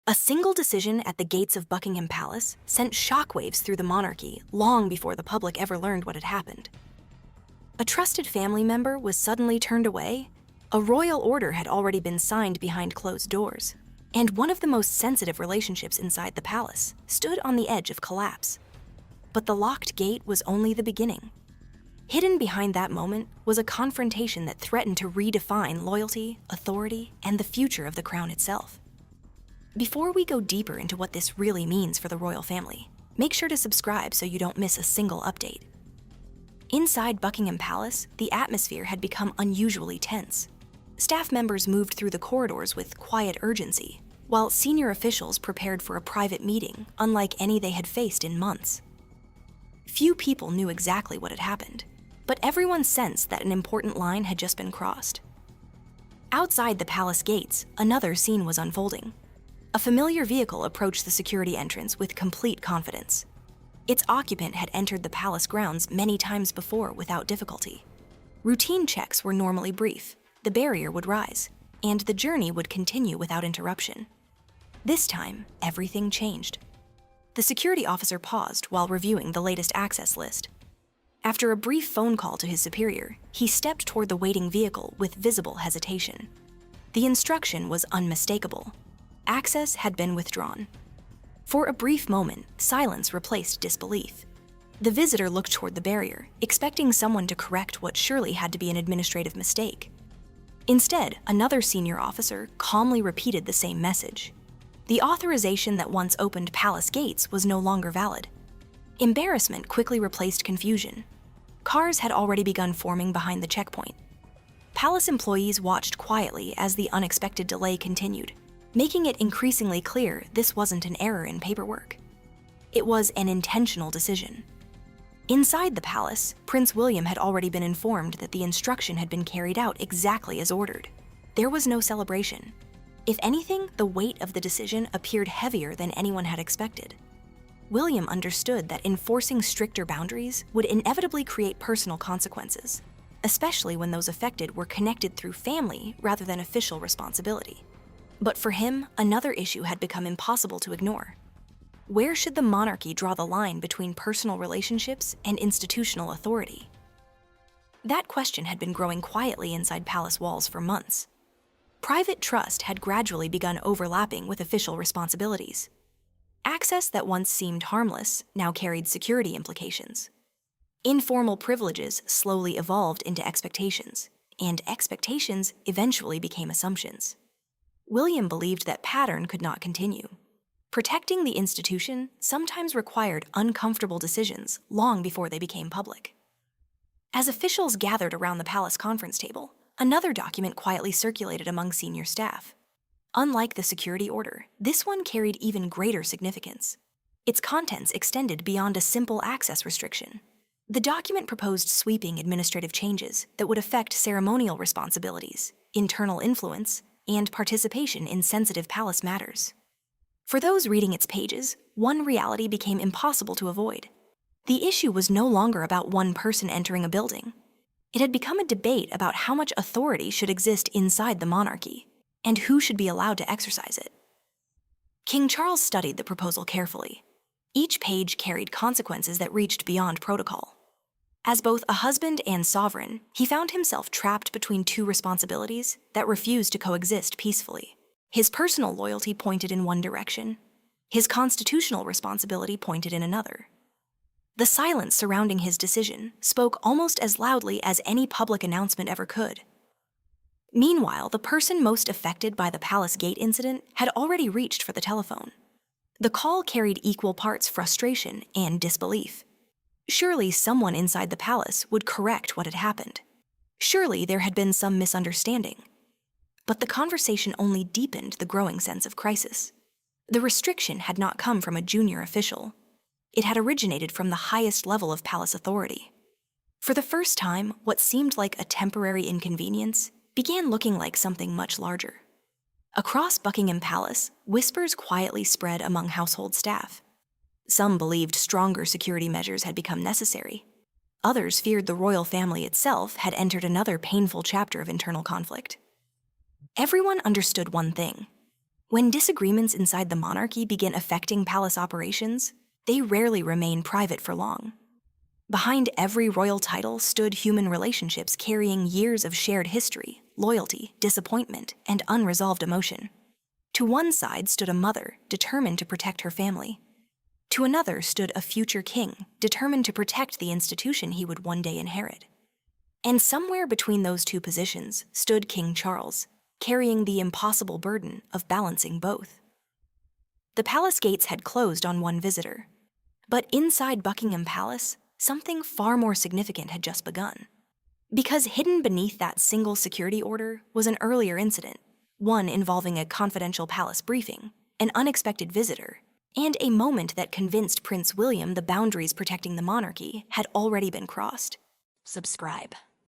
A single decision at the gates of Buckingham Palace sent shockwaves through the monarchy long before the public ever learned what had happened. A trusted family member was suddenly turned away, a royal order had already been signed behind closed doors, and one of the most sensitive relationships inside the palace stood on the edge of collapse. But the locked gate was only the beginning. Hidden behind that moment was a confrontation that threatened to redefine loyalty, authority, and the future of the crown itself. Before we go deeper into what this really means for the royal family, make sure to subscribe so you don't miss a single update. Inside Buckingham Palace, the atmosphere had become unusually tense. Staff members moved through the corridors with quiet urgency, while senior officials prepared for a private meeting unlike any they had faced in months. Few people knew exactly what had happened, but everyone sensed that an important line had just been crossed. Outside the palace gates, another scene was unfolding. A familiar vehicle approached the security entrance with complete confidence. Its occupant had entered the palace grounds many times before without difficulty. Routine checks were normally brief, the barrier would rise, and the journey would continue without interruption. This time, everything changed. The security officer paused while reviewing the latest access list. After a brief phone call to his superior, he stepped toward the waiting vehicle with visible hesitation. The instruction was unmistakable. Access had been withdrawn. For a brief moment, silence replaced disbelief. The visitor looked toward the barrier, expecting someone to correct what surely had to be an administrative mistake. Instead, another senior officer calmly repeated the same message. The authorization that once opened palace gates was no longer valid. Embarrassment quickly replaced confusion. Cars had already begun forming behind the checkpoint. Palace employees watched quietly as the unexpected delay continued, making it increasingly clear this wasn't an error in paperwork. It was an intentional decision. Inside the palace, Prince William had already been informed that the instruction had been carried out exactly as ordered. There was no celebration. If anything, the weight of the decision appeared heavier than anyone had expected. William understood that enforcing stricter boundaries would inevitably create personal consequences, especially when those affected were connected through family rather than official responsibility. But for him, another issue had become impossible to ignore. Where should the monarchy draw the line between personal relationships and institutional authority? That question had been growing quietly inside palace walls for months. Private trust had gradually begun overlapping with official responsibilities. Access that once seemed harmless now carried security implications. Informal privileges slowly evolved into expectations, and expectations eventually became assumptions. William believed that pattern could not continue. Protecting the institution sometimes required uncomfortable decisions long before they became public. As officials gathered around the palace conference table, another document quietly circulated among senior staff. Unlike the security order, this one carried even greater significance. Its contents extended beyond a simple access restriction. The document proposed sweeping administrative changes that would affect ceremonial responsibilities, internal influence, and participation in sensitive palace matters. For those reading its pages, one reality became impossible to avoid. The issue was no longer about one person entering a building. It had become a debate about how much authority should exist inside the monarchy, and who should be allowed to exercise it. King Charles studied the proposal carefully. Each page carried consequences that reached beyond protocol. As both a husband and sovereign, he found himself trapped between two responsibilities that refused to coexist peacefully. His personal loyalty pointed in one direction. His constitutional responsibility pointed in another. The silence surrounding his decision spoke almost as loudly as any public announcement ever could. Meanwhile, the person most affected by the palace gate incident had already reached for the telephone. The call carried equal parts frustration and disbelief. Surely someone inside the palace would correct what had happened. Surely there had been some misunderstanding. But the conversation only deepened the growing sense of crisis. The restriction had not come from a junior official. It had originated from the highest level of palace authority. For the first time, what seemed like a temporary inconvenience began looking like something much larger. Across Buckingham Palace, whispers quietly spread among household staff. Some believed stronger security measures had become necessary. Others feared the royal family itself had entered another painful chapter of internal conflict. Everyone understood one thing. When disagreements inside the monarchy begin affecting palace operations, they rarely remain private for long. Behind every royal title stood human relationships carrying years of shared history, loyalty, disappointment, and unresolved emotion. To one side stood a mother, determined to protect her family. To another stood a future king, determined to protect the institution he would one day inherit. And somewhere between those two positions stood King Charles, carrying the impossible burden of balancing both. The palace gates had closed on one visitor. But inside Buckingham Palace, something far more significant had just begun. Because hidden beneath that single security order was an earlier incident, one involving a confidential palace briefing, an unexpected visitor, and a moment that convinced Prince William the boundaries protecting the monarchy had already been crossed. Subscribe.